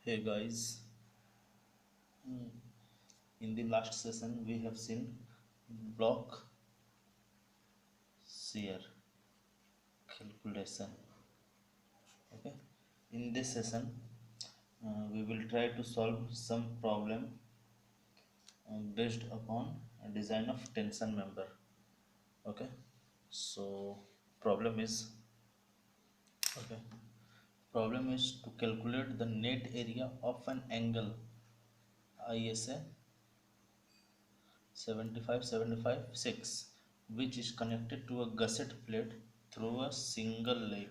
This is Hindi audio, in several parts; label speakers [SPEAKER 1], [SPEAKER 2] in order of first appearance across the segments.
[SPEAKER 1] Hey guys, in the last session we have seen block shear calculation. Okay, in this session we will try to solve some problem based upon a design of tension member. Okay, so problem is okay. Problem is to calculate the net area of an angle ISA 75-75-6 which is connected to a gusset plate through a single leg.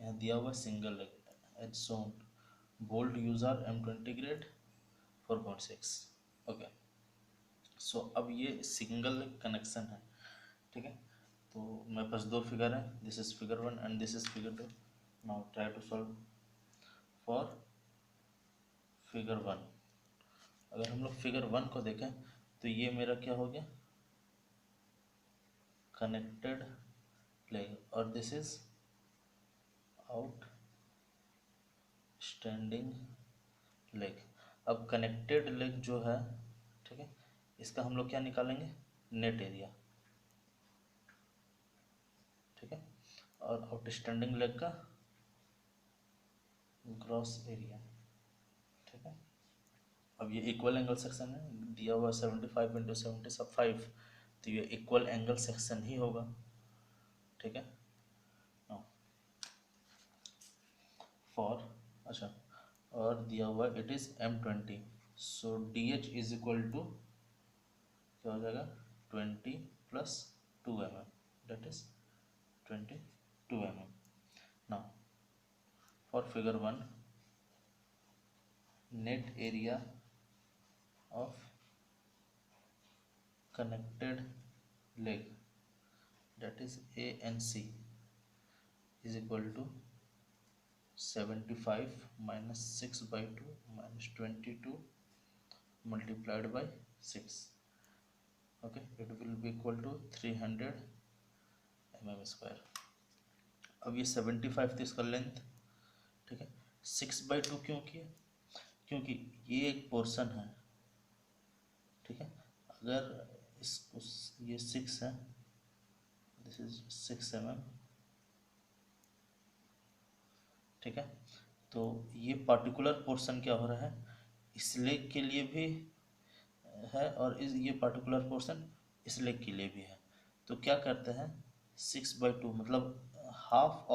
[SPEAKER 1] यहाँ दिया हुआ single leg as shown bolt user M20 grade 4.6. Okay, so अब ये सिंगल लेग कनेक्शन है. ठीक है, तो मेरे पास दो फिगर है. This is figure 1 and this is figure 2. Now try to solve for figure 1. अगर हम लोग फिगर 1 को देखें तो ये मेरा क्या हो गया, कनेक्टेड लेग, और this is out standing leg. अब कनेक्टेड लेग जो है, ठीक है, इसका हम लोग क्या निकालेंगे, नेट एरिया. ठीक है, और आउटस्टैंडिंग लेग का ग्रॉस एरिया. ठीक है, अब ये इक्वल एंगल सेक्शन है, दिया हुआ 75 इंटू 70 सब 5, तो ये इक्वल एंगल सेक्शन ही होगा. ठीक है, फॉर अच्छा, और दिया हुआ it is M20, so DH is equal to क्या हो जाएगा, 20 plus 2 mm, that is 22 mm. Now for figure 1, net area of connected leg, that is A and C, is equal to 75 minus 6 by 2 minus 22 multiplied by 6. Okay, it will be equal to 300 mm square. अब ये 75 थी इसका लेंथ. ठीक है, 6/2 क्यों किया, क्योंकि ये एक पोर्शन है. ठीक है, अगर ये 6 है, दिस इज 6 mm. ठीक है, तो ये पार्टिकुलर पोर्शन क्या हो रहा है, इस लेग के लिए भी है और ये पार्टिकुलर पोर्शन इस लेग के लिए भी है. तो क्या करते हैं, 6/2 मतलब हाफ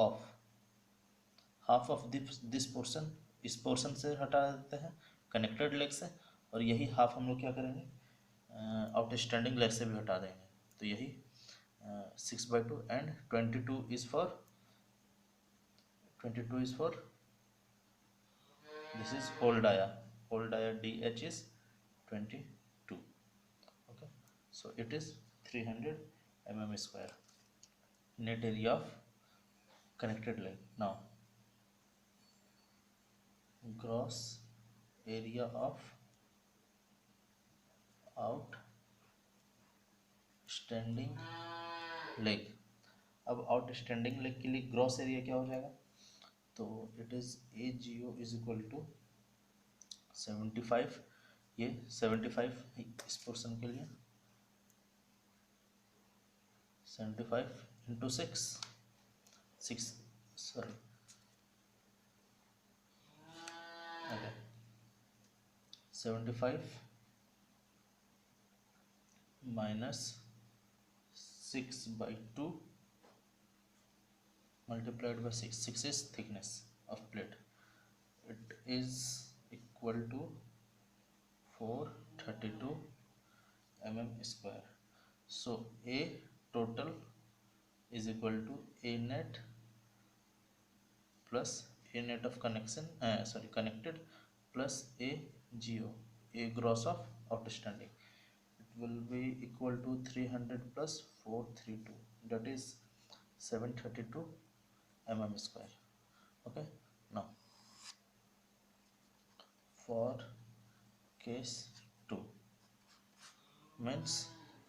[SPEAKER 1] ऑफ दिस पोर्शन इस पोर्शन से हटा देते हैं कनेक्टेड लेग से, और यही हाफ हम लोग क्या करेंगे, आउटस्टैंडिंग लेग से भी हटा देंगे. तो यही 6/2 and 22 is for this is whole dia DH is 22. Okay, so it is 300 mm square net area of connected leg. Now gross area of outstanding leg. अब आउटस्टैंडिंग लेग के लिए ग्रॉस एरिया क्या हो जाएगा, तो it is AGO is equal to 75, ये 75 इस पोर्शन के लिए 75 into 6 sorry okay 75 minus 6/2 multiplied by 6. 6 is thickness of plate. It is equal to 432 mm square. So A total is equal to A net plus A net of connected plus A GO, A gross of outstanding. It will be equal to 300 plus 432, that is 732 mm square. Okay, now for case 2 means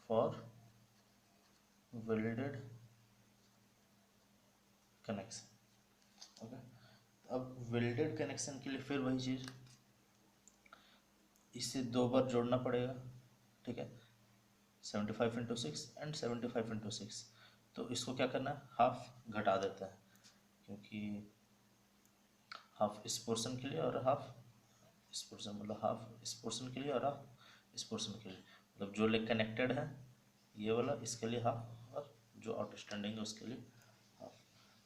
[SPEAKER 1] for welded connection. Okay, अब वेल्डेड कनेक्शन के लिए फिर वही चीज़, इसे 2 बार जोड़ना पड़ेगा, ठीक है, 75 × 6 एंड 75 × 6। तो इसको क्या करना है, हाफ घटा देता है, क्योंकि हाफ इस पोर्शन के लिए और हाफ इस पोर्शन, मतलब हाफ इस पोर्शन के लिए और हाफ इस पोर्शन के लिए, मतलब जो लेग कनेक्टेड है ये वाला इसके लिए हाफ, और जो आउटस्टैंडिंग है उसके लिए half.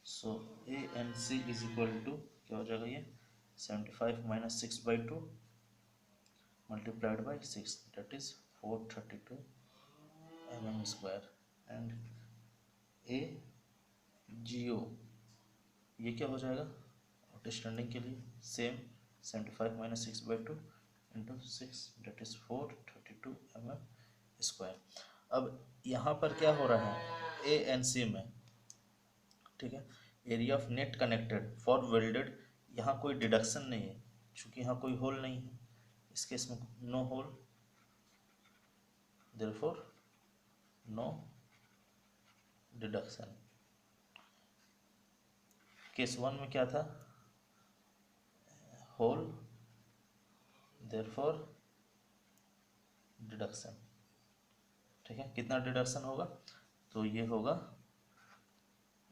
[SPEAKER 1] So A N C is equal to क्या हो जाएगा, ये 75 - 6/2 multiplied by 6, that is 432 mm²। And A G ओ ये क्या हो जाएगा, आउटस्टैंडिंग के लिए सेम 75 - 6/2 × 6, that is 432 mm²। अब यहाँ पर क्या हो रहा है, ए एन सी में, ठीक है, area of net connected for welded, यहाँ कोई डिडक्शन नहीं है, क्योंकि यहाँ कोई होल नहीं है, इस केस में no hole, therefore no deduction. Case 1 में क्या था, होल, therefore डिडक्शन, ठीक है। कितना डिडक्शन होगा, तो ये होगा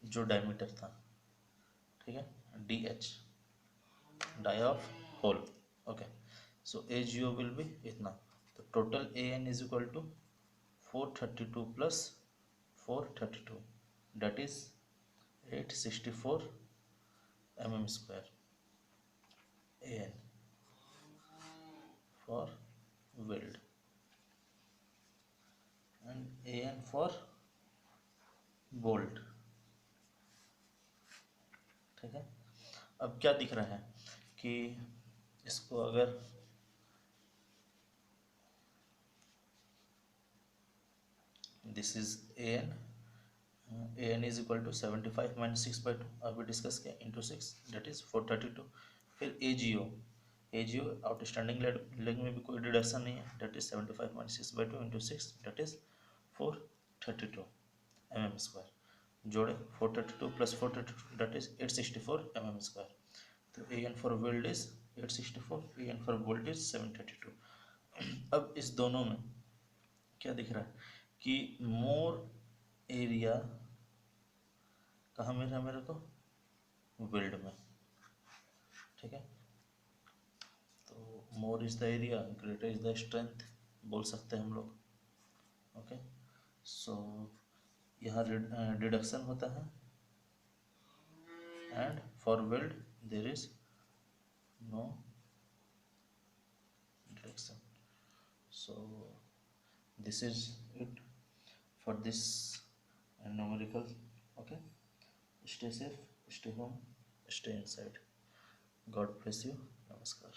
[SPEAKER 1] जो डायमीटर था, ठीक है, D H, dia of hole, okay. So A G O will be इतना, तो total A N is equal to 432 + 432, that is 864 mm², an for weld and an for bolt, ठीक है। अब क्या दिख रहा है कि इसको अगर this is an is equal to 75 - 6/2 अभी डिस्कस किया इंटू 6, डेट इज 432। फिर ए जी ओ आउटस्टैंडिंग लेग में भी कोई डिडक्शन नहीं है, date is 75 - 6/2 × 6, date is 432 mm²। जोड़े 432 + 432, डेट इज 864 mm²। तो A n for weld is 864, A n for bolt is 732। अब इस दोनों में क्या दिख रहा है कि मोर एरिया कहाँ मिल रहा है मेरे को, वेल्ड में, ठीक है। तो more is the area, greater is the strength बोल सकते हैं हम लोग, ओके। सो यहाँ डिडक्शन होता है, and for weld there is no deduction. So this is it for this numerical, okay, stay safe, stay home, stay inside, God bless you, namaskar।